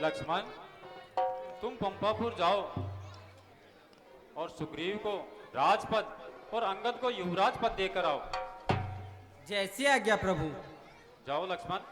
लक्ष्मण, तुम पंपापुर जाओ और सुग्रीव को राजपद और अंगद को युवराज पद देकर आओ। जैसी आज्ञा प्रभु। जाओ लक्ष्मण।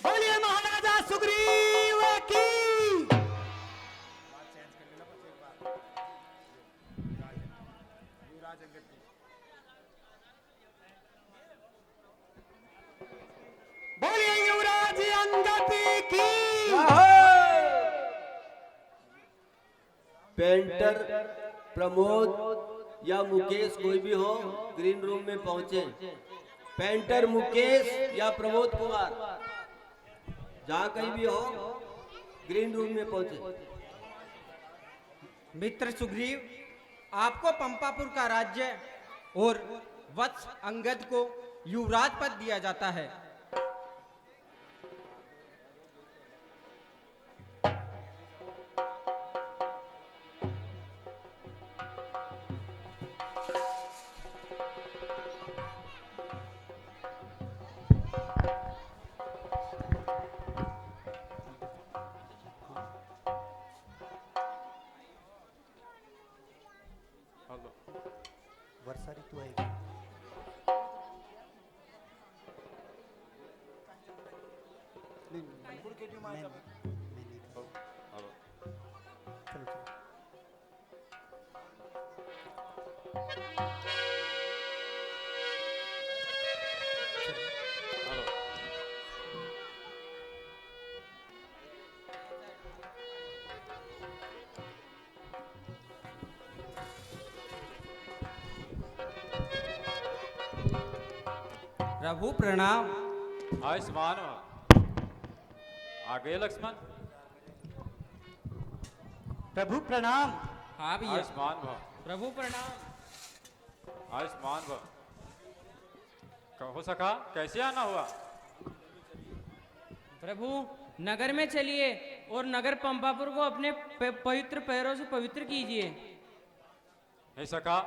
बोलिए महाराजा सुग्रीव की। बोलिए युवराज अंगद की। पेंटर प्रमोद या मुकेश कोई भी हो ग्रीन रूम में पहुंचे। पेंटर मुकेश या प्रमोद कुमार जहां कहीं भी हो ग्रीन रूम में पहुंचे। मित्र सुग्रीव, आपको पंपापुर का राज्य और वत्स अंगद को युवराज पद दिया जाता है। वर्षा ऋतु आएगी। नहीं, मैं नहीं। चलो चलो। प्रभु प्रणाम। आयुष्मान हो। आ गए लक्ष्मण। प्रभु प्रणाम। हाँ भैया। आयुष्मान भव। प्रभु प्रणाम। आयुष्मान भव। हो सका कैसे आना हुआ? प्रभु, नगर में चलिए और नगर पंपापुर को अपने पवित्र पैरों से पवित्र कीजिए। हे सका,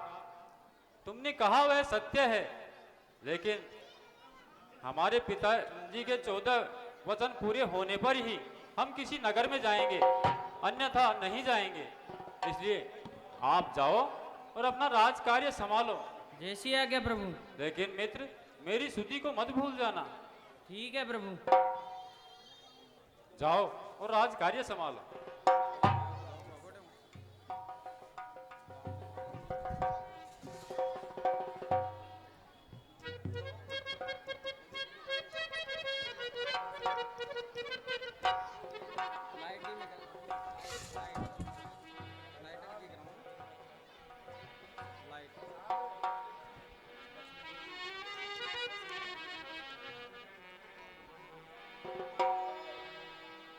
तुमने कहा वह सत्य है, लेकिन हमारे पिताजी के 14 वचन पूरे होने पर ही हम किसी नगर में जाएंगे, अन्यथा नहीं जाएंगे। इसलिए आप जाओ और अपना राज कार्य संभालो। जैसी आज्ञा प्रभु। लेकिन मित्र, मेरी स्तुति को मत भूल जाना। ठीक है प्रभु। जाओ और राज कार्य संभालो।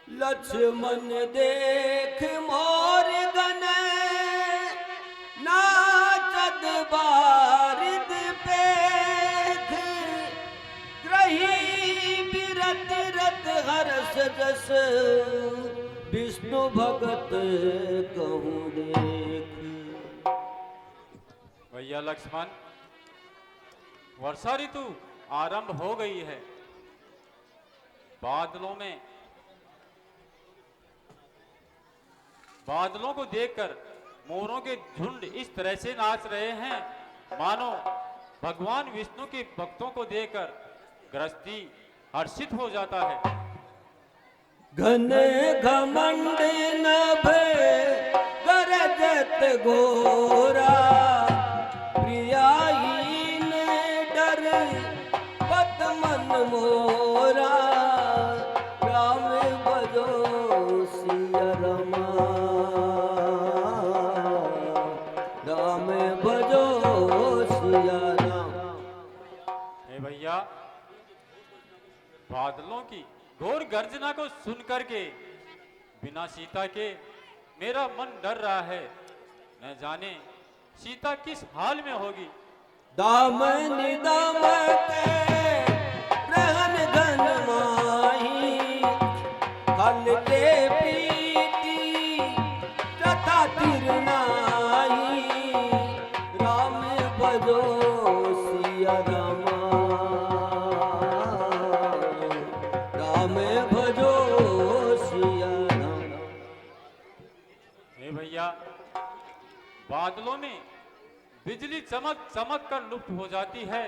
लक्ष्मण देख मोर गने नाचद बारिद पेख ग्रही बिरत रत हर्ष जस विष्णु भगत कहूँ देख। भैया लक्ष्मण, वर्षा ऋतु आरंभ हो गई है। बादलों में बादलों को देखकर मोरों के झुंड इस तरह से नाच रहे हैं मानो भगवान विष्णु के भक्तों को देखकर गृहस्थी हर्षित हो जाता है। घन घमंड नभ गरजत घोरा प्रियाहीन डर पत मन मोरा राम भजो सिया रमा राम भजो सिया राम। हे भैया, बादलों की घोर गर्जना को सुनकर के बिना सीता के मेरा मन डर रहा है। न जाने सीता किस हाल में होगी। दामन दमके रहन घन माही खल के पीती तथा तिरनाही राम भजो सिया रमा राम भजो सिया रमा। हे भैया, बादलों में बिजली चमक चमक कर लुप्त हो जाती है,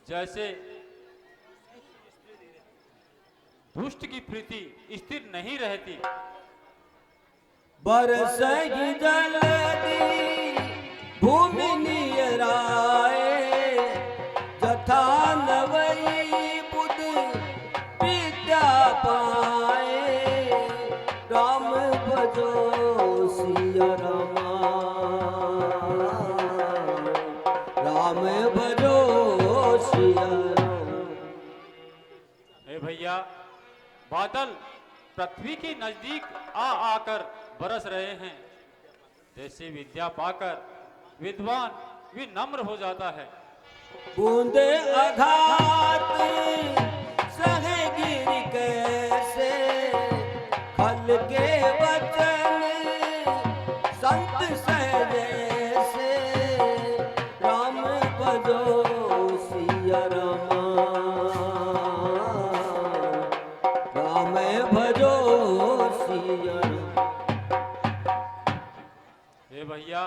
जैसे दुष्ट की प्रीति स्थिर नहीं रहती। बरसगी जलदी भूमि नियराए जथा नवई बुध विद्या पाए राम भजो सिया रमा राम भजो सिया रमा। हे भैया, बादल पृथ्वी के नजदीक आ आकर बरस रहे हैं, जैसे विद्या पाकर विद्वान विनम्र हो जाता है। बूंदे आघात सहे गिर कैसे खल के वचन संत सहजे से राम भजो सिया रमा राम भजो सिया रमा। हे भैया,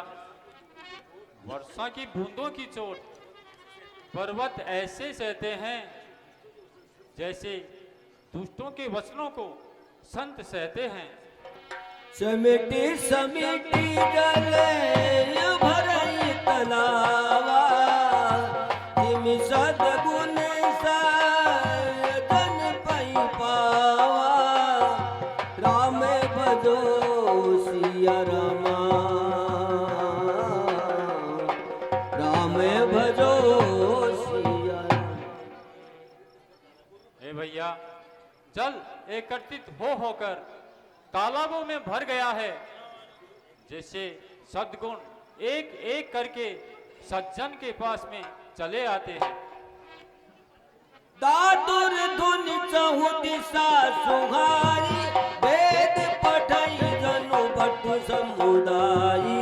वर्षा की बूंदों की चोट पर्वत ऐसे सहते हैं जैसे दुष्टों के वचनों को संत सहते हैं। समिटी समिटी जले भरई तलावा जिमि सद्गुण साधन पई पावा राम भजो सिया रमा राम भजो सिया रमा। हे भैया, जल एकत्रित हो होकर तालाबों में भर गया है, जैसे सद्गुण एक एक करके सज्जन के पास में चले आते हैं। दादुर धुन चहु दिशा सुहाई वेद पठई जनु भट्ट समुदायी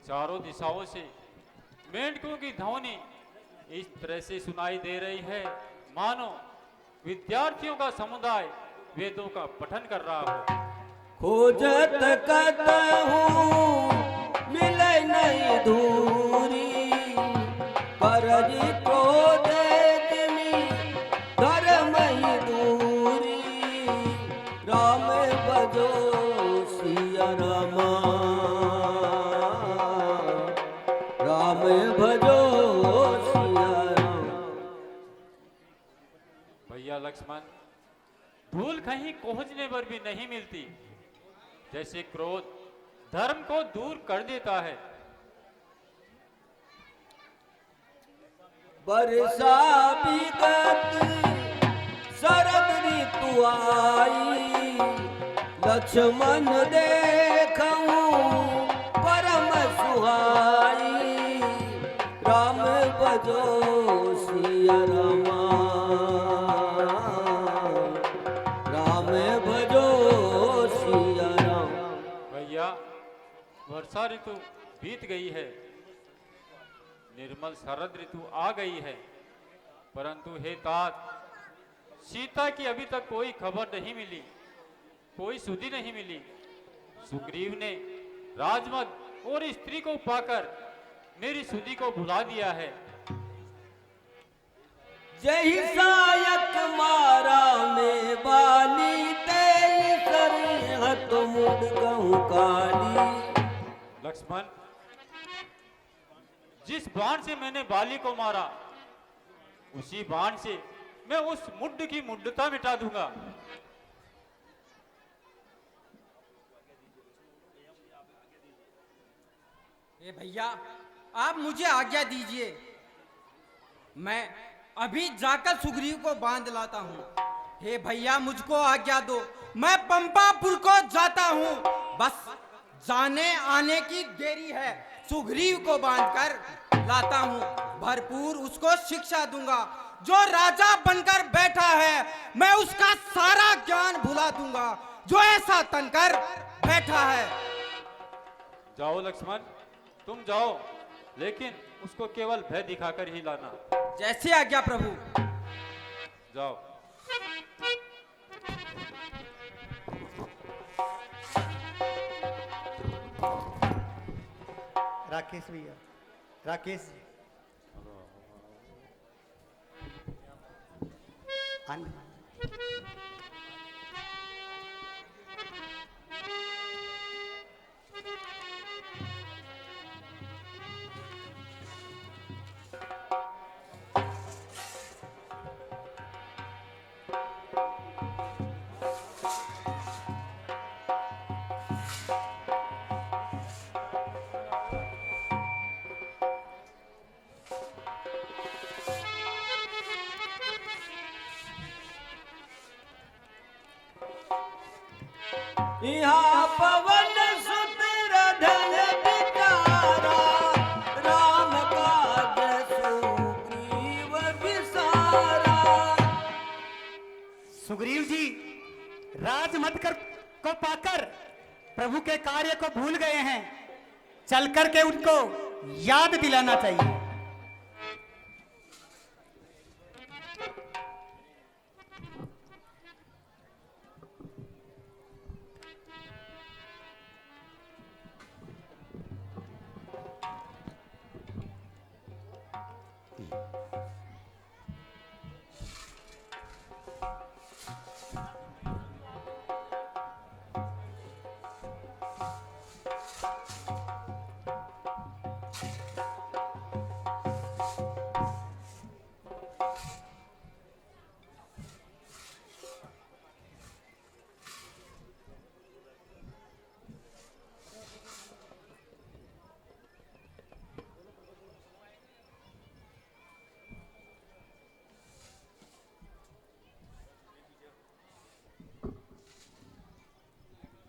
चारों दिशाओं से मेंढकों की ध्वनि इस तरह से सुनाई दे रही है मानो विद्यार्थियों का समुदाय वेदों का पठन कर रहा हो। खोजत कतहु मिले नहीं धूरी करजी क्रोध जिमि धर्म ही दूरी राम भजो सिया रमा राम भजो सिया रमा। भैया लक्ष्मण, धूल कहीं पहुंचने पर भी नहीं मिलती, जैसे क्रोध धर्म को दूर कर देता है। वर्षा विगत शरद ऋतु आई लक्ष्मण देखूं परम सुहाई राम भजो सिया रमा राम भजो सिया राम। भैया, वर्षा ऋतु बीत गई है, निर्मल शरद ऋतु आ गई है, परंतु हे तात, सीता की अभी तक कोई खबर नहीं मिली, कोई सुधि नहीं मिली। सुग्रीव ने राजमद और स्त्री को पाकर मेरी सुधि को भुला दिया है। जय सायक मारा में बाली तेरी सरहत मुड़ गहूं काली। लक्ष्मण, जिस बाण से मैंने बाली को मारा, उसी बाण से मैं उस मुड्ड की मुड्डता मिटा दूंगा। ए भैया, आप मुझे आज्ञा दीजिए, मैं अभी जाकर सुग्रीव को बांध लाता हूँ। हे भैया, मुझको आज्ञा दो, मैं पंपापुर को जाता हूँ। बस जाने आने की देरी है, सुग्रीव को बांधकर लाता हूँ। भरपूर उसको शिक्षा दूंगा। जो राजा बनकर बैठा है, मैं उसका सारा ज्ञान भुला दूंगा, जो ऐसा तनकर बैठा है। जाओ लक्ष्मण, तुम जाओ, लेकिन उसको केवल भय दिखाकर ही लाना। जैसे आज्ञा प्रभु। जाओ। राकेश भैया, राकेश जी। यहाँ पवन सुत हृदय विचारा, राम काज सुग्रीव विसारा। सुग्रीव जी राजमद को पाकर प्रभु के कार्य को भूल गए हैं। चल करके उनको याद दिलाना चाहिए।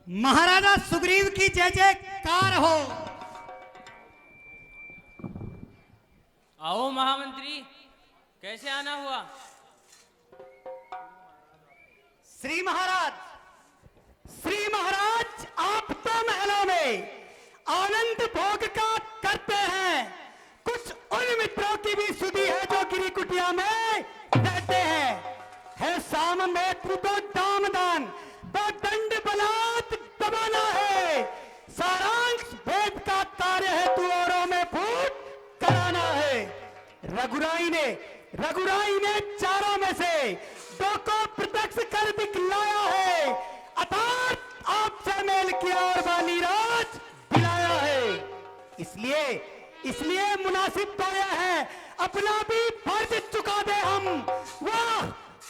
महाराजा सुग्रीव की जय जयकार हो। आओ महामंत्री, कैसे आना हुआ? श्री महाराज, आप तो महलों में आनंद भोग का करते हैं। कुछ उन मित्रों की भी सुधि है जो गिरी कुटिया में रहते हैं। है साम में तो दामदान, तो दंड बलात् दबाना है। सारांश वेद का कार्य है, तू औरों में फूट कराना है। रघुराई ने चारों में से दो को प्रत्यक्ष कर दिखलाया है। अर्थात आपसे मेल किया और बाली राज दिलाया है। इसलिए मुनासिब तो यह है, अपना भी फर्ज चुका दे हम। वाह,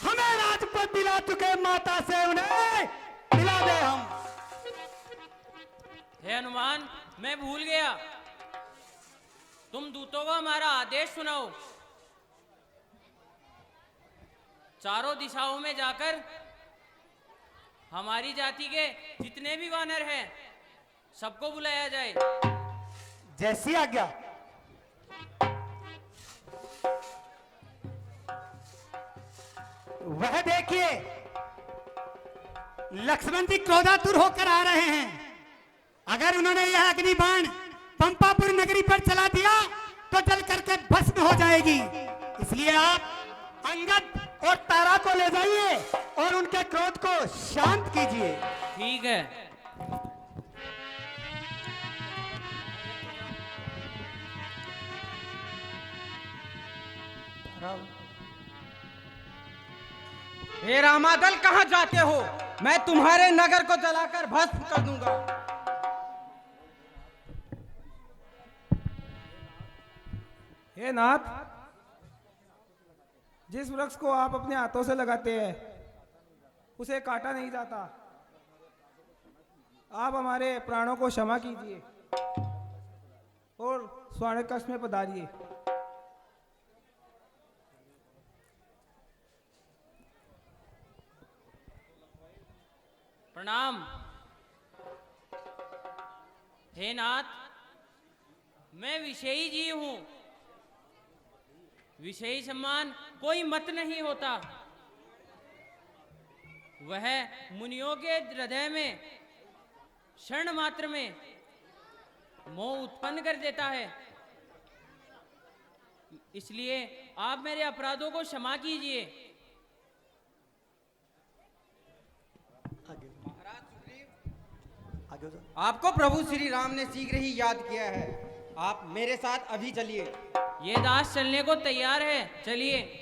हमें राजपद दिला चुके माता से उन्हें दिला दे हम। हे हनुमान, मैं भूल गया, तुम दूतों को हमारा आदेश सुनाओ। चारों दिशाओं में जाकर हमारी जाति के जितने भी वानर हैं सबको बुलाया जाए। जैसी आज्ञा। वह देखिए, लक्ष्मण जी क्रोधातुर होकर आ रहे हैं। अगर उन्होंने यह अग्निबाण पंपापुर नगरी पर चला दिया तो जल करके भस्म हो जाएगी। इसलिए आप अंगद और तारा को ले जाइए और उनके क्रोध को शांत कीजिए। ठीक है। हे रामादल, कहाँ जाते हो? मैं तुम्हारे नगर को जलाकर भस्म कर दूंगा। हे नाथ, जिस वृक्ष को आप अपने हाथों से लगाते हैं उसे काटा नहीं जाता। आप हमारे प्राणों को क्षमा कीजिए और स्वर्ण कक्ष में पधारिए। प्रणाम। हे नाथ, मैं विषयी जी हूं। विषयी सम्मान कोई मत नहीं होता। वह मुनियों के हृदय में क्षण मात्र में मोह उत्पन्न कर देता है। इसलिए आप मेरे अपराधों को क्षमा कीजिए। आपको प्रभु श्री राम ने शीघ्र ही याद किया है। आप मेरे साथ अभी चलिए। ये दास चलने को तैयार है, चलिए।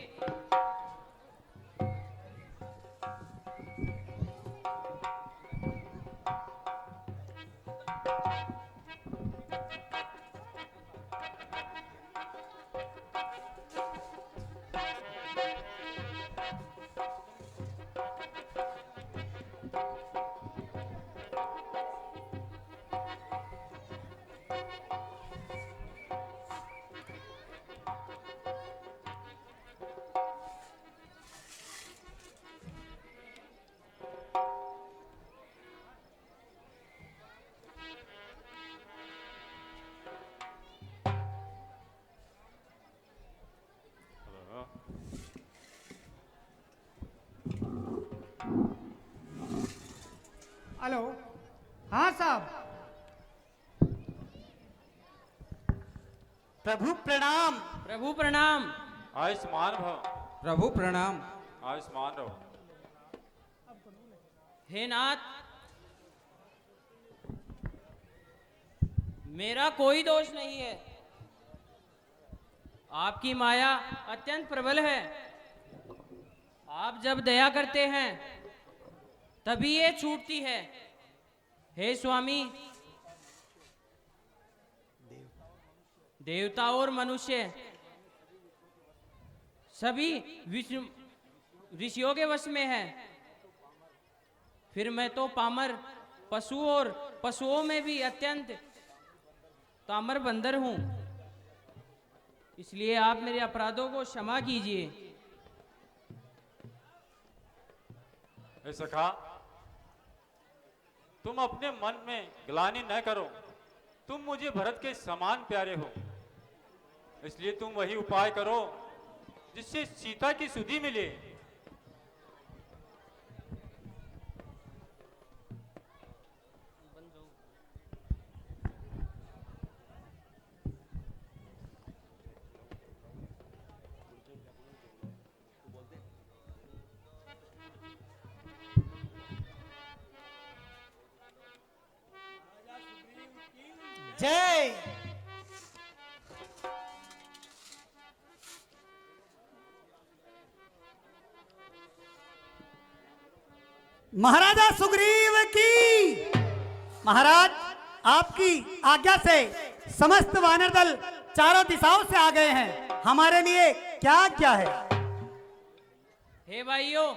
हेलो, हाँ साहब। प्रभु प्रणाम। प्रभु प्रणाम। आयुष्मान भव। प्रभु प्रणाम। आयुष्मान रहो। हे नाथ, मेरा कोई दोष नहीं है। आपकी माया अत्यंत प्रबल है। आप जब दया करते हैं तभी ये छूटती है। हे स्वामी, देवता और मनुष्य सभी विष्णु ऋषियों के वश में है। फिर मैं तो पामर पशु और पशुओं में भी अत्यंत तामर बंदर हूं। इसलिए आप मेरे अपराधों को क्षमा कीजिए। हे सखा, तुम अपने मन में ग्लानि न करो। तुम मुझे भरत के समान प्यारे हो। इसलिए तुम वही उपाय करो जिससे सीता की सुधि मिले। जय। महाराजा सुग्रीव की। महाराज, आपकी आज्ञा से समस्त वानर दल चारों दिशाओं से आ गए हैं। हमारे लिए क्या आज्ञा है? हे भाइयों,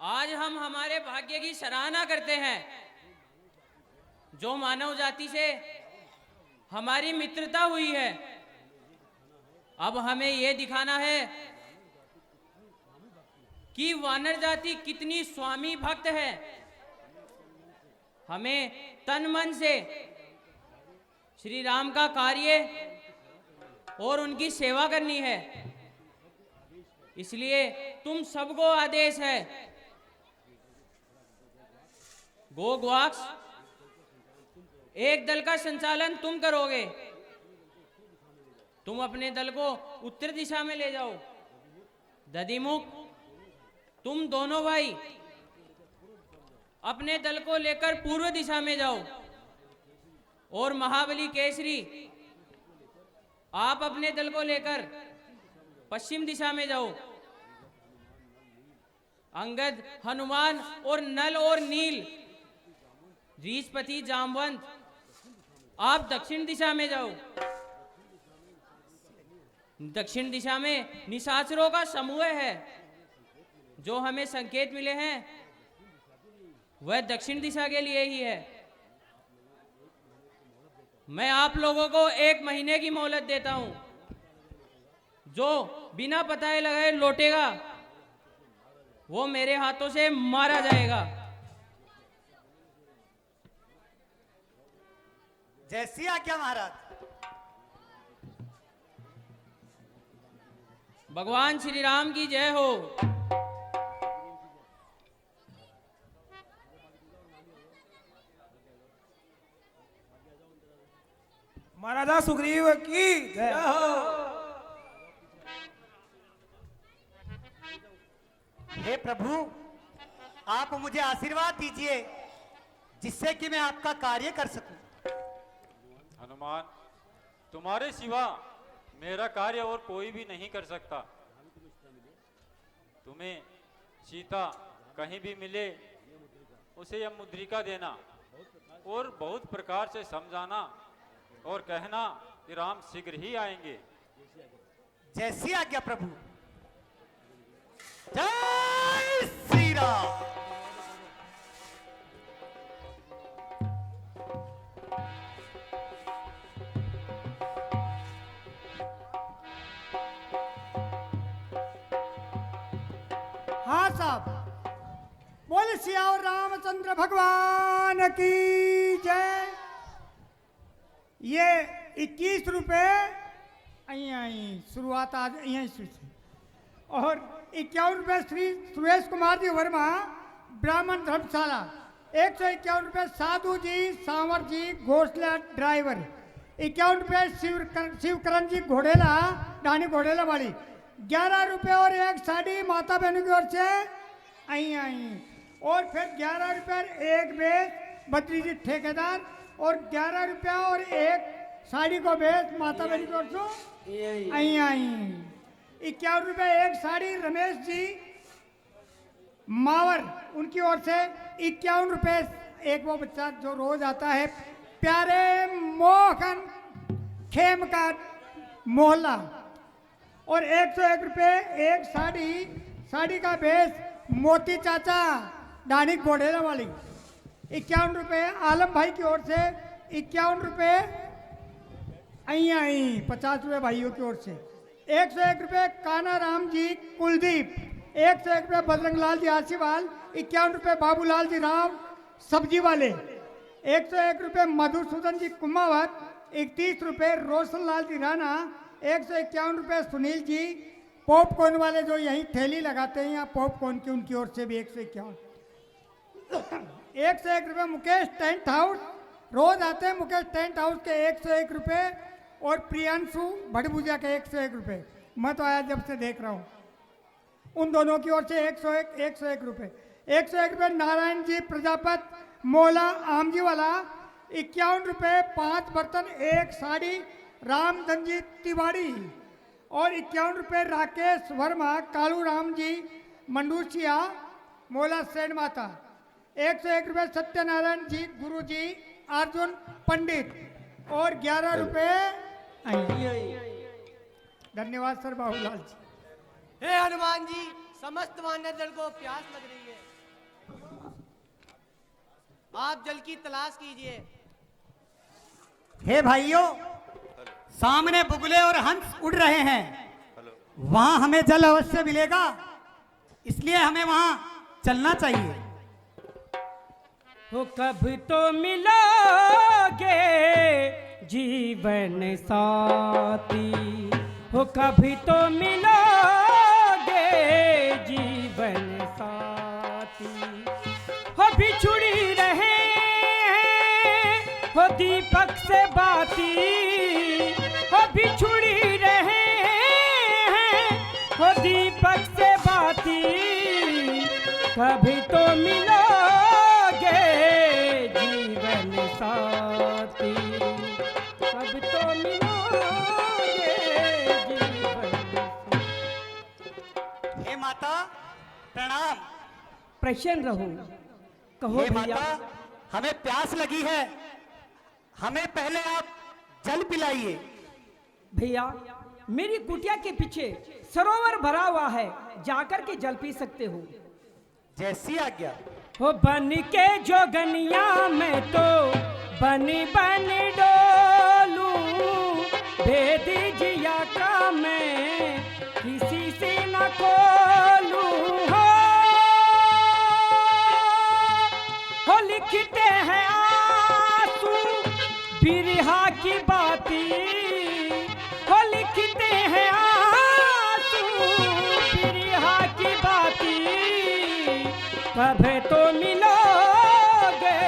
आज हम हमारे भाग्य की सराहना करते हैं। जो मानव जाति से हमारी मित्रता हुई है, अब हमें यह दिखाना है कि वानर जाति कितनी स्वामी भक्त है। हमें तन मन से श्री राम का कार्य और उनकी सेवा करनी है। इसलिए तुम सबको आदेश है, गो ग्वाक्स एक दल का संचालन तुम करोगे तुम अपने दल को उत्तर दिशा में ले जाओ। दधिमुख, तुम दोनों भाई अपने दल को लेकर पूर्व दिशा में जाओ, और महाबली केसरी आप अपने दल को लेकर पश्चिम दिशा में जाओ। अंगद, हनुमान और नल और नील, रीछपति, जामवंत आप दक्षिण दिशा में जाओ। दक्षिण दिशा में निशाचरों का समूह है। जो हमें संकेत मिले हैं वह दक्षिण दिशा के लिए ही है। मैं आप लोगों को 1 महीने की मोहलत देता हूं। जो बिना पताए लगाए लौटेगा वो मेरे हाथों से मारा जाएगा। जैसी आज्ञा महाराज। भगवान श्री राम की जय हो। महाराजा सुग्रीव की जय हो। हे प्रभु, आप मुझे आशीर्वाद दीजिए जिससे कि मैं आपका कार्य कर सकूं। हनुमान, तुम्हारे सिवा मेरा कार्य और कोई भी नहीं कर सकता। तुम्हें सीता कहीं भी मिले उसे यह मुद्रिका देना और बहुत प्रकार से समझाना और कहना कि राम शीघ्र ही आएंगे। जैसी आज्ञा प्रभु। जय श्री राम। हाँ साहब, बोले सियावर रामचंद्र भगवान की जय। ये 21 रुपये शुरुआत आज यहीं से, और 51 रुपये श्री सुरेश कुमार जी वर्मा, ब्राह्मण धर्मशाला। 151 रुपये साधु जी सांवर जी घोसला ड्राइवर। 51 रुपये शिवकरण जी घोड़ेला, डानी घोड़ेला वाली। 11 रुपये और 1 साड़ी माता बहनों की ओर से और फिर 11 रुपये और 1 बेच बद्री जी ठेकेदार, और 11 रुपया और 1 साड़ी को बेच माता बहन की ओर से 51 रुपये 1 साड़ी रमेश जी मावर, उनकी ओर से 51 रुपये। एक वो बच्चा जो रोज आता है, प्यारे मोहन खेम का मोहल्ला, और 101 रुपये 1 साड़ी का बेच मोती चाचा डानी घोड़ेला वाली। 51 रुपये आलम भाई की ओर से। 51 रुपये 50 रुपये भाइयों की ओर से। 101 रुपये काना राम जी कुलदीप। 101 रुपये बजरंग लाल जी आशीवाल। 51 रुपये बाबूलाल जी राव सब्जी वाले। 101 रुपये मधुसूदन जी कुमावत। 31 रुपये रोशन लाल जी राणा। 151 रुपये सुनील जी पॉपकॉर्न वाले, जो यहीं ठेली लगाते हैं यहाँ पॉपकॉर्न की, उनकी ओर से भी 151। 101 रुपये मुकेश टेंट हाउस, रोज आते हैं मुकेश टेंट हाउस के 101 रुपये, और प्रियांशु भड़भुजा के 101 रुपये। मैं तो आया जब से देख रहा हूँ। उन दोनों की ओर से 101 रुपये। 101 रुपये नारायण जी प्रजापत मोला आमजी वाला। 51 रुपये 5 बर्तन 1 साड़ी रामधन जी तिवारी, और 51 रुपये राकेश वर्मा कालू राम जी मंडूसिया मोला सेठ माता। 101 रुपये सत्यनारायण जी गुरु जी अर्जुन पंडित, और 11 रुपये। धन्यवाद सर बाबूलाल जी। हे हनुमान जी, समस्त मान्य दल को प्यास लग रही है, आप जल की तलाश कीजिए। हे भाइयों, सामने बुगले और हंस उड़ रहे हैं, वहां हमें जल अवश्य मिलेगा, इसलिए हमें वहां चलना चाहिए। हो कभी तो मिलोगे जीवन साथी, हो कभी तो मिलोगे जीवन साथी। हो बिछुड़ी रहे हैं हो दीपक से बाती, हो बिछुड़ी हो दीपक से बाती कभी तो मिलोगे जीवन साथी, कभी तो मिलोगे जीवन साथी। हे माता प्रणाम। प्रसन्न रहो। कहो हे भैया। माता हमें प्यास लगी है, हमें पहले आप जल पिलाइए। भैया मेरी कुटिया के पीछे सरोवर भरा हुआ है, जाकर के जल पी सकते हो। जैसी आज्ञा। हो बन के जोगनिया में तो बनी बन डोलू, भेद जिया का मैं किसी से न खोलू। हो लिखते हैं आंसू बिरहा की बाती, हो लिखते हैं आंसू बिरहा की बाती, कभी तो मिलोगे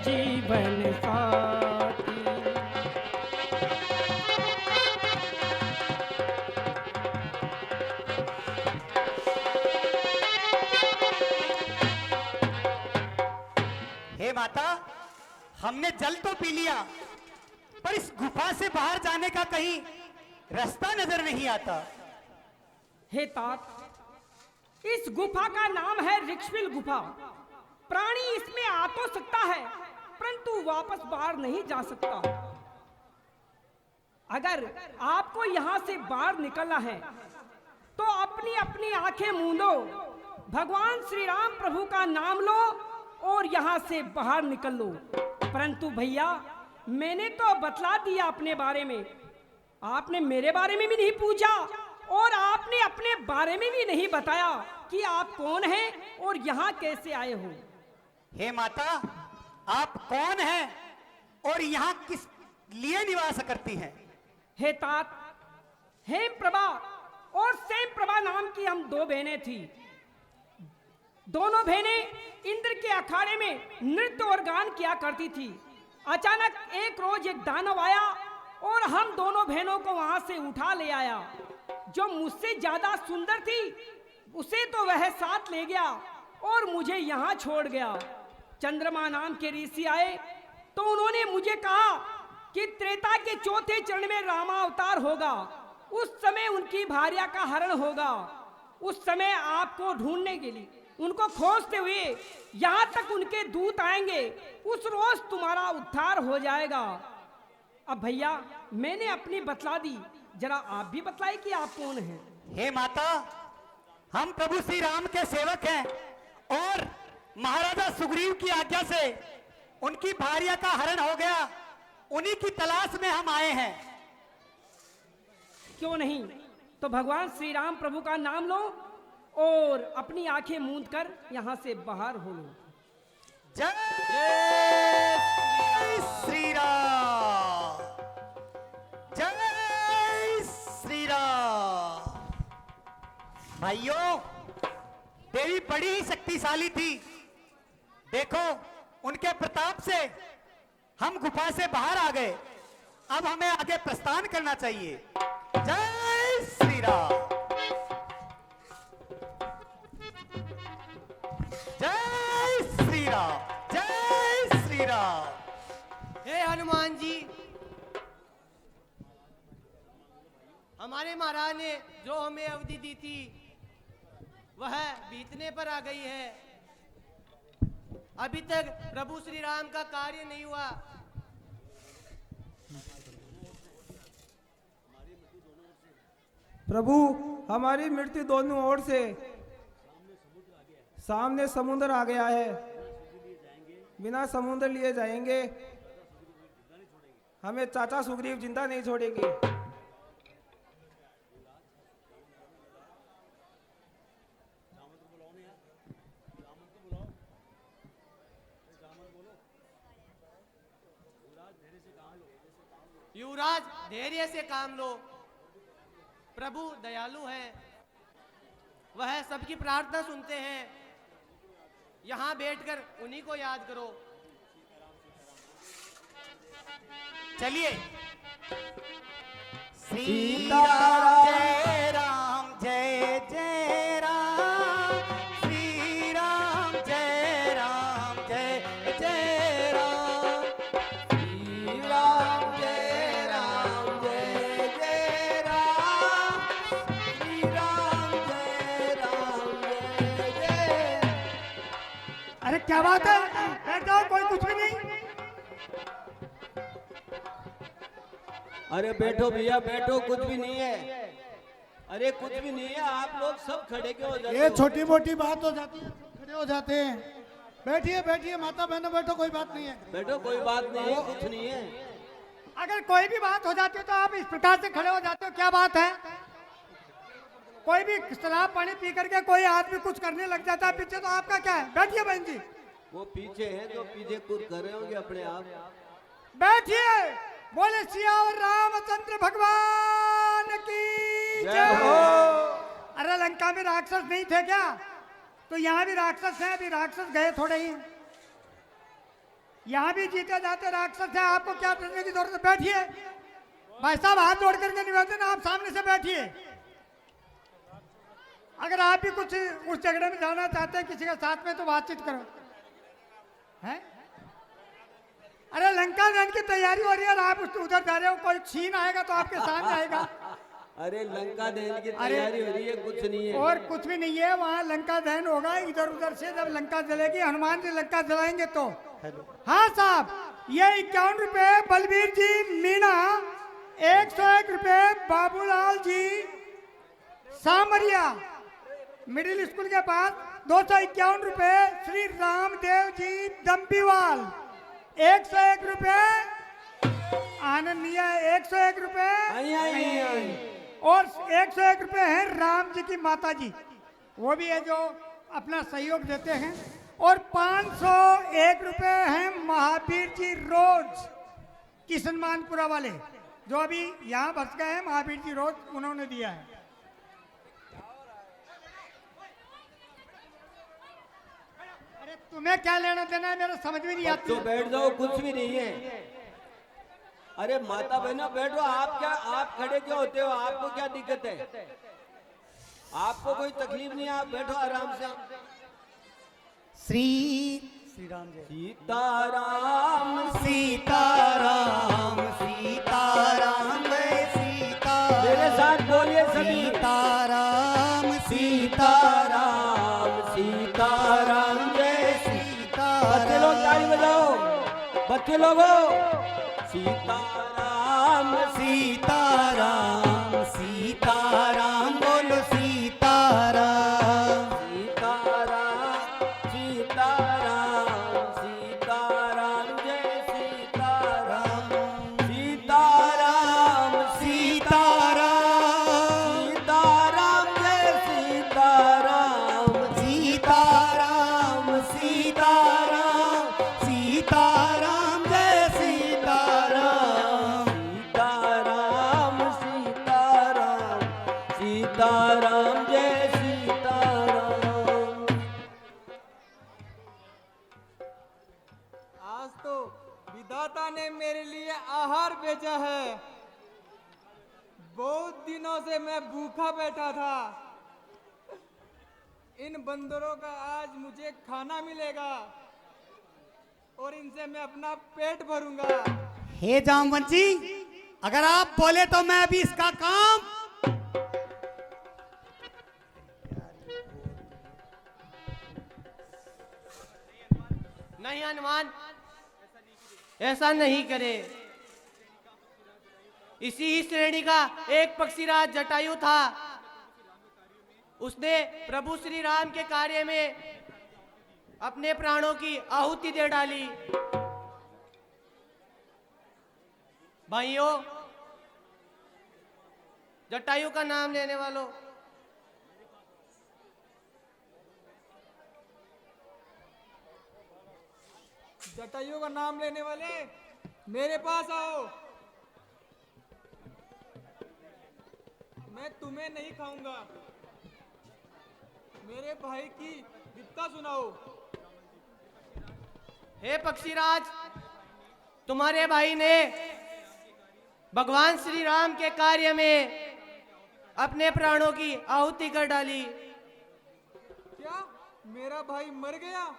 जीवन साथी। हे माता हमने जल तो पी लिया, पर इस गुफा से बाहर जाने का कहीं रास्ता नजर नहीं आता। हे तात, इस गुफा का नाम है ऋक्षविल गुफा। प्राणी इसमें आ तो सकता है, परंतु वापस बाहर नहीं जा सकता। अगर आपको यहां से बाहर निकलना है तो अपनी अपनी आंखें मूंदो, भगवान श्री राम प्रभु का नाम लो और यहां से बाहर निकल लो। परंतु भैया मैंने तो बतला दिया अपने बारे में, आपने मेरे बारे में भी नहीं पूछा और आपने अपने बारे में भी नहीं बताया कि आप कौन हैं और यहाँ कैसे आए हो। हे माता आप कौन हैं और यहाँ किस लिए निवास करती हैं? हे तात, हेम प्रभा और सेम प्रभा नाम की हम दो बहनें थी। दोनों बहनें इंद्र के अखाड़े में नृत्य और गान किया करती थी। अचानक एक रोज एक दानव आया और हम दोनों बहनों को वहां से उठा ले आया। जो मुझसे ज्यादा सुंदर थी उसे तो वह साथ ले गया और मुझे यहाँ छोड़ गया। चंद्रमा नाम के ऋषि आए तो उन्होंने मुझे कहा कि त्रेता के चौथे चरण में रामावतार होगा, उस समय उनकी भार्या का हरण होगा। उस समय आपको ढूंढने के लिए उनको खोजते हुए यहाँ तक उनके दूत आएंगे, उस रोज तुम्हारा उद्धार हो जाएगा। अब भैया मैंने अपनी बतला दी, जरा आप भी बतलाइए कि आप कौन हैं। हे माता हम प्रभु श्री राम के सेवक हैं और महाराजा सुग्रीव की आज्ञा से उनकी भार्या का हरण हो गया, उन्हीं की तलाश में हम आए हैं। क्यों नहीं, तो भगवान श्री राम प्रभु का नाम लो और अपनी आंखें मूंद कर यहाँ से बाहर हो लो। जय श्री राम, जय श्री राम। भाइयों देवी बड़ी ही शक्तिशाली थी, देखो उनके प्रताप से हम गुफा से बाहर आ गए। अब हमें आगे प्रस्थान करना चाहिए। जय श्री राम, जय श्री राम, जय श्री राम। हे हनुमान जी, हमारे महाराज ने जो हमें अवधि दी थी वह बीतने पर आ गई है। अभी तक प्रभु श्री राम का कार्य नहीं हुआ। प्रभु हमारी मृत्यु दोनों ओर से, सामने समुद्र आ गया है, बिना समुद्र लिए जाएंगे, हमें चाचा सुग्रीव जिंदा नहीं छोड़ेंगे। युवराज धैर्य से काम लो, प्रभु दयालु हैं, वह सबकी प्रार्थना सुनते हैं। यहाँ बैठकर उन्हीं को याद करो। चलिए। सीताराम जय राम जय क्या बात है? बैठ जाओ, कोई कुछ भी नहीं। अरे बैठो भैया बैठो, कुछ भी नहीं है। अरे कुछ भी नहीं है, आप लोग सब खड़े क्यों हो जाते ये हो? छोटी मोटी बात हो जाती है, सब खड़े हो जाते हैं। बैठिए बैठिए माता बहनों, बैठो, कोई बात नहीं है। बैठो, कोई बात नहीं है, कुछ नहीं है। अगर कोई भी बात हो जाती है तो आप इस प्रकार से खड़े हो जाते हो, क्या बात है? कोई भी शराब पानी पी करके कोई आदमी कुछ करने लग जाता है पीछे, तो आपका क्या है? बैठिए बहन जी, वो पीछे हैं जो पीछे कूद कर रहे होंगे अपने आप। बैठिए। बोले सियावर रामचंद्र भगवान की जय जय। हो। अरे लंका में राक्षस नहीं थे क्या? तो यहाँ भी राक्षस हैं, अभी राक्षस गए थोड़े ही। यहाँ भी जीते जाते राक्षस हैं, आपको क्या डरने की जरूरत है? बैठिए भाई साहब, हाथ जोड़ करके निवेदन, आप सामने से बैठिए। अगर आप भी कुछ उस झगड़े में जाना चाहते हैं किसी के साथ में, तो बातचीत करो। हैं? अरे लंका दहन की तैयारी हो रही है और आप उधर जा रहे हो, कोई छीन आएगा तो आपके सामने आएगा। अरे लंका दहन की तैयारी हो रही है, कुछ नहीं है। और कुछ भी नहीं है, वहाँ लंका दहन होगा इधर उधर से। जब लंका जलेगी, हनुमान जी लंका जलाएंगे तो। हाँ साहब, ये 51 रुपए बलबीर जी मीणा, 101 रुपए बाबूलाल जी सामरिया मिडिल स्कूल के पास, 251 रुपए श्री रामदेव जी दम्बीवाल, 101 रुपए आनंदिया, 101 रुपए और 101 रुपए है राम जी की माता जी, वो भी है जो अपना सहयोग देते हैं। और 501 रुपए हैं महावीर जी रोज किशनमानपुरा वाले, जो अभी यहाँ बस गए हैं। महावीर जी रोज उन्होंने दिया है। अरे तुम्हें क्या लेना देना है, मेरा समझ में नहीं आती। तो बैठ जाओ, कुछ भी नहीं है। अरे माता बहनों बैठो, आप क्या, आप खड़े क्यों होते हो? आपको क्या दिक्कत है? आपको कोई तकलीफ नहीं है, आप बैठो आराम से। श्री राम जय। सीताराम सीताराम सीताराम सीताराम, मेरे साथ बोलिए सभी। सीताराम सीताराम सीताराम जय सीताराम। बच्चे लोग ताली बजाओ, बच्चे लोगो। सीताराम सीताराम सीताराम, बोलो सीताराम। सीताराम सीताराम सीताराम जय सीताराम। सीताराम सीताराम सीताराम जय सीताराम। सीताराम सीताराम सीताराम जय सीताराम। सीताराम सीताराम सीताराम जय सीताराम। आज तो विधाता ने मेरे लिए आहार भेजा है। बहुत दिनों से मैं भूखा बैठा था। इन बंदरों का आज मुझे खाना मिलेगा और इनसे मैं अपना पेट भरूंगा। हे जामवंत जी, अगर आप बोले तो मैं अभी इसका काम। नहीं हनुमान, ऐसा नहीं करे। इसी ही श्रेणी का एक पक्षीराज जटायु था। उसने प्रभु श्री राम के कार्य में अपने प्राणों की आहुति दे डाली। भाइयों, जटायु का नाम लेने वालों, जटायु का नाम लेने वाले मेरे पास आओ। मैं तुम्हें नहीं खाऊंगा। मेरे भाई की विपदा सुनाओ। हे पक्षीराज, तुम्हारे भाई ने भगवान श्री राम के कार्य में अपने प्राणों की आहुति कर डाली। क्या मेरा भाई मर गया?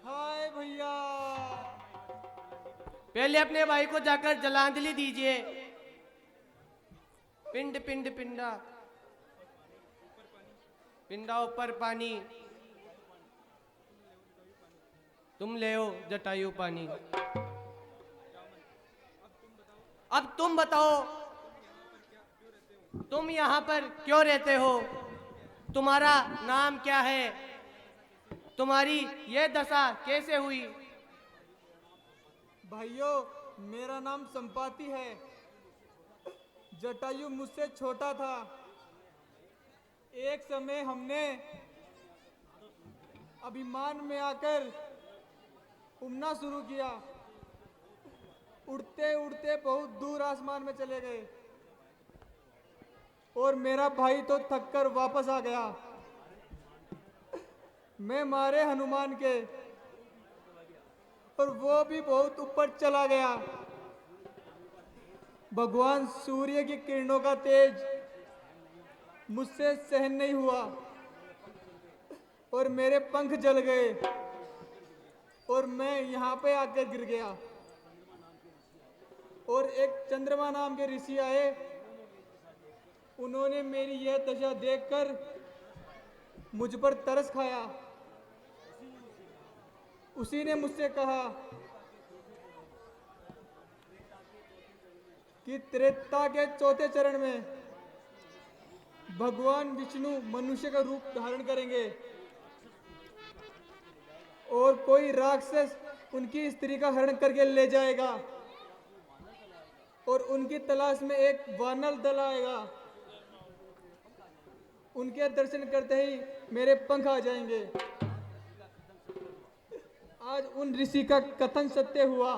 हाय भैया। पहले अपने भाई को जाकर जलांजलि दीजिए। पिंड पिंड पिंडा, पिंडा ऊपर पानी। तुम ले ओ जटायु पानी। अब तुम बताओ, तुम यहाँ पर क्यों रहते हो? तुम्हारा नाम क्या है? तुम्हारी ये दशा कैसे हुई? भाइयों, मेरा नाम संपाति है। जटायु मुझसे छोटा था। एक समय हमने अभिमान में आकर उड़ना शुरू किया। उड़ते उड़ते बहुत दूर आसमान में चले गए और मेरा भाई तो थककर वापस आ गया। मैं मारे हनुमान के और वो भी बहुत ऊपर चला गया। भगवान सूर्य की किरणों का तेज मुझसे सहन नहीं हुआ और मेरे पंख जल गए और मैं यहाँ पे आकर गिर गया। और एक चंद्रमा नाम के ऋषि आए। उन्होंने मेरी यह दशा देखकर मुझ पर तरस खाया। उसी ने मुझसे कहा कि त्रेता के चौथे चरण में भगवान विष्णु मनुष्य का रूप धारण करेंगे और कोई राक्षस उनकी स्त्री का हरण करके ले जाएगा और उनकी तलाश में एक वानर दल आएगा। उनके दर्शन करते ही मेरे पंख आ जाएंगे। आज उन ऋषि का कथन सत्य हुआ।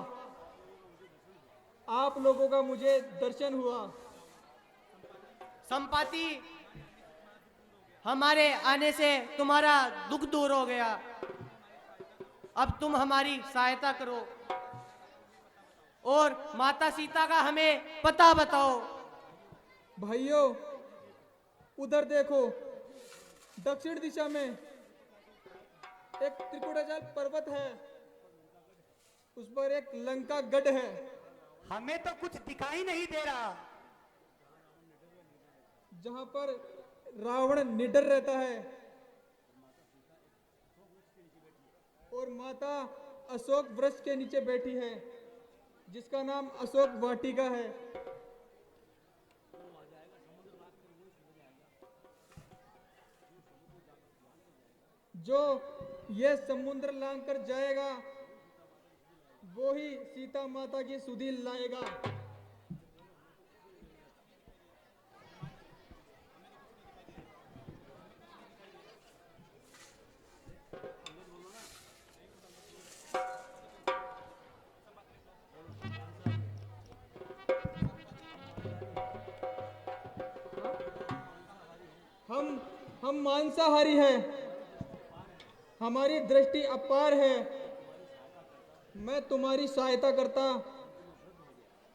आप लोगों का मुझे दर्शन हुआ। संपाति, हमारे आने से तुम्हारा दुख दूर हो गया। अब तुम हमारी सहायता करो और माता सीता का हमें पता बताओ। भाइयों, उधर देखो, दक्षिण दिशा में एक त्रिकुटाचल पर्वत है। उस पर एक लंका गढ़ है। हमें तो कुछ दिखाई नहीं दे रहा। जहां पर रावण निडर रहता है और माता अशोक वृक्ष के नीचे बैठी है, जिसका नाम अशोक वाटिका है। जो ये समुद्र लांघ कर जाएगा वो ही सीता माता की सुधि लाएगा। हम मांसाहारी हैं। हमारी दृष्टि अपार है। मैं तुम्हारी सहायता करता,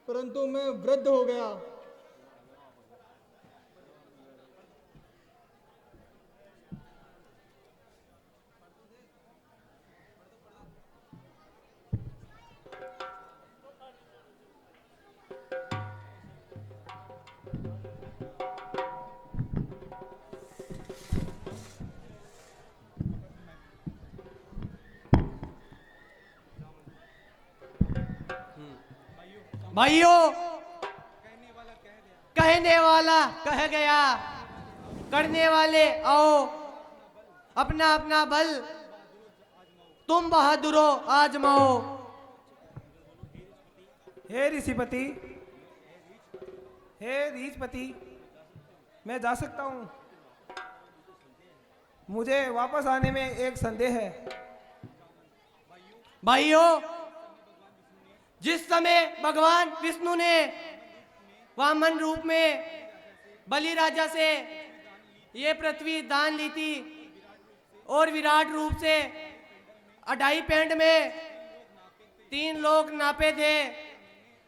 परंतु मैं वृद्ध हो गया। भाइयों, कहने वाला कह गया, करने वाले आओ, अपना अपना बल तुम बहादुरों आजमाओ। हे ऋषिपति, हे ऋषिपति, मैं जा सकता हूँ? मुझे वापस आने में एक संदेह है। भाइयों, जिस समय भगवान विष्णु ने वामन रूप में बलि राजा से ये पृथ्वी दान ली थी और विराट रूप से 2.5 पैंड में 3 लोग नापे थे,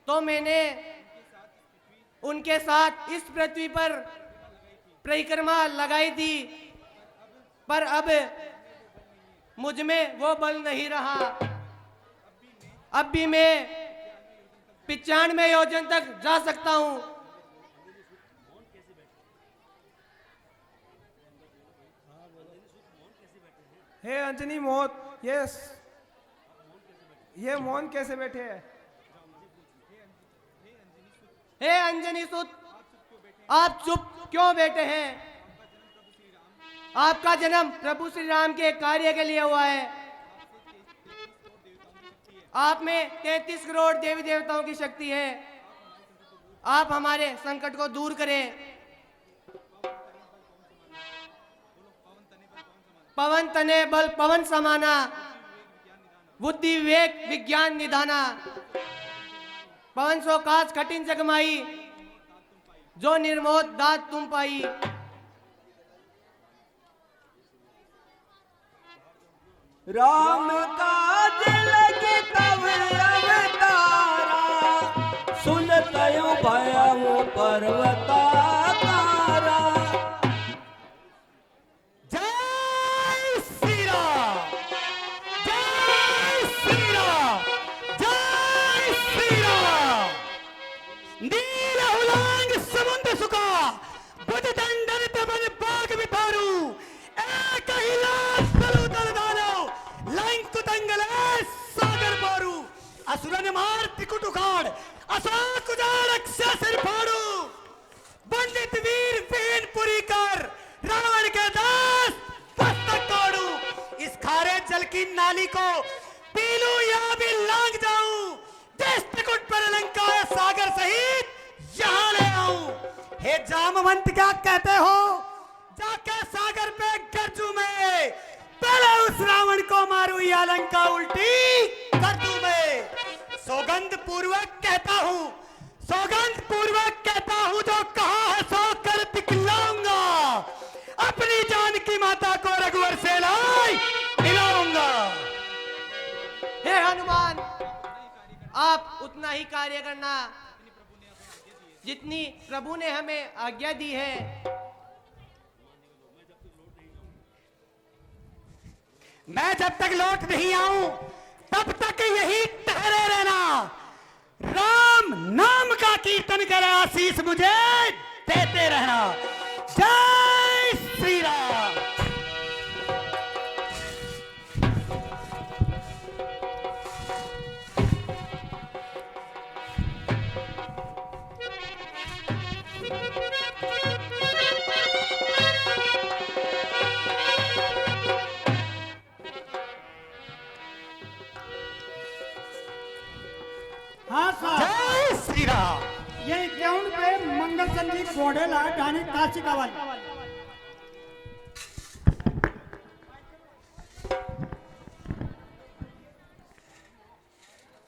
तो मैंने उनके साथ इस पृथ्वी पर परिक्रमा लगाई थी। पर अब मुझ में वो बल नहीं रहा। अब भी मैं 95 योजन तक जा सकता हूं। हे अंजनी मौत, ये मौन कैसे बैठे हैं? हे अंजनी सुत, आप चुप क्यों बैठे हैं? आपका जन्म प्रभु श्री राम के कार्य के लिए हुआ है। आप में 33 करोड़ देवी देवताओं की शक्ति है। आप हमारे संकट को दूर करें। पवन तने बल पवन समाना, बुद्धि विवेक विज्ञान निधाना। पवन सो काज कठिन जगमाई, जो निर्मोह दात तुम पाई। राम काज लगे तब अवतारा, सुनतयो भयउ पर्वताकारा। जय श्री राम, जय श्री राम, जय श्री राम। नील उलांग समुद्र सुखा, बुध दंडन तबन बाग बितारू। एक ही लाख तलु तल दानो, लंक तंगले सागर पारू। असुरन मार त्रिकुट उखाड़, अशोक उजाड़ अक्षय सिर फाड़ू। पंडित वीर विहीन पुरी कर, रावण के दास पुस्तक तोड़ू। इस खारे जल की नाली को पी लूं या भी लांग जाऊं। देश त्रिकुट पर लंका सागर सहित यहाँ ले आऊं। हे जामवंत क्या कहते हो? जाके सागर पे गरजू में, पहले उस रावण को मारू या लंका उल्टी कर दूं मैं। सौगंध पूर्वक कहता हूं, सौगंध पूर्वक कहता हूं, जो कहा है सो कर दिखलाऊंगा। अपनी जान की माता को रघुवर से लाई मिलाऊंगा। हे हनुमान, आप उतना ही कार्य करना जितनी प्रभु ने हमें आज्ञा दी है। मैं जब तक लौट नहीं आऊं तब तक यही ठहरे रहना। राम नाम का कीर्तन कर आशीष मुझे देते रहना। जय श्री राम। हाँ साहब, जय श्री राम। ये ग्राउंड पे मंगल संदीप बोडेला डानी काशी कावल।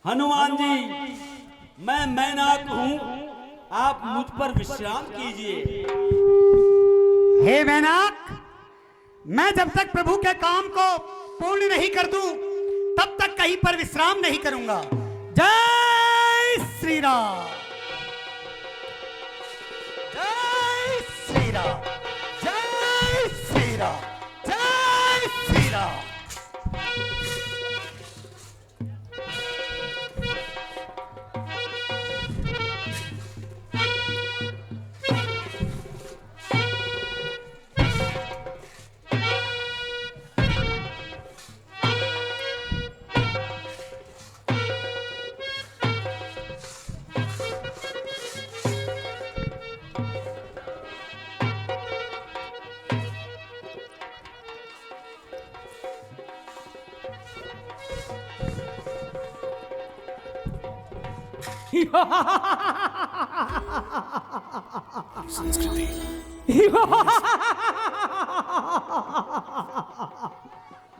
हनुमान जी, मैं मैनाक हूँ, आप मुझ पर विश्राम कीजिए। हे मैनाक, मैं जब तक प्रभु के काम को पूर्ण नहीं कर दूं तब तक कहीं पर विश्राम नहीं करूंगा। जय श्री राम, जय श्री राम, जय श्री राम, जय श्री राम।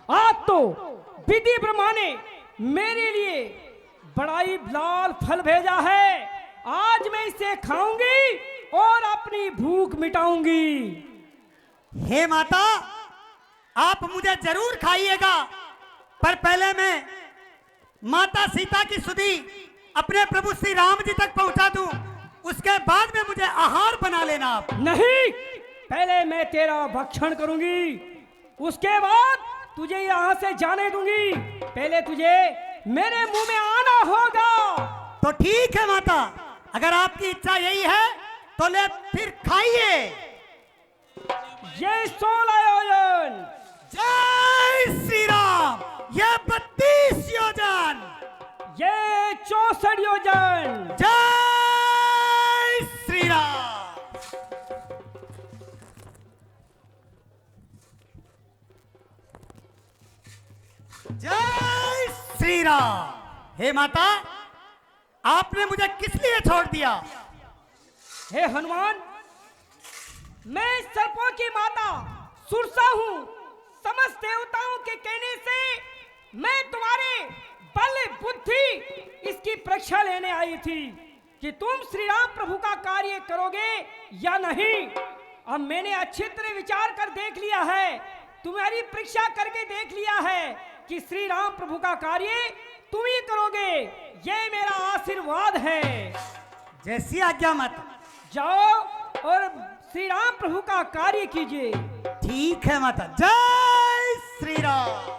आज तो विधि ब्रह्मा ने मेरे लिए बड़ा ही लाल फल भेजा है। आज मैं इसे खाऊंगी और अपनी भूख मिटाऊंगी। हे माता, आप मुझे जरूर खाइएगा, पर पहले मैं माता सीता की सुधि अपने प्रभु श्री राम जी तक पहुंचा दूं, उसके बाद में मुझे आहार बना लेना आप। नहीं, पहले मैं तेरा भक्षण करूंगी, उसके बाद तुझे यहाँ से जाने दूंगी। पहले तुझे मेरे मुंह में आना होगा। तो ठीक है माता, अगर आपकी इच्छा यही है तो ले फिर खाइए। ये 16 योजन। जय श्री राम। ये 32 योजन। 64 योजन। जय श्री राम। जय श्री राम। हे माता, आपने मुझे किस लिए छोड़ दिया? हे हनुमान, मैं सर्पों की माता सुरसा हूँ। समस्त देवताओं के कहने से मैं तुम्हारे बल बुद्धि इसकी परीक्षा लेने आई थी कि तुम श्री राम प्रभु का कार्य करोगे या नहीं। अब मैंने अच्छी तरह विचार कर देख लिया है, तुम्हारी परीक्षा करके देख लिया है कि श्री राम प्रभु का कार्य तुम ही करोगे। ये मेरा आशीर्वाद है। जैसी आज्ञा माता। जाओ और श्री राम प्रभु का कार्य कीजिए। ठीक है माता। जय श्री राम।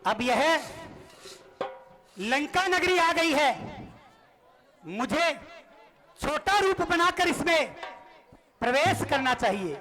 अब यह लंका नगरी आ गई है। मुझे छोटा रूप बनाकर इसमें प्रवेश करना चाहिए।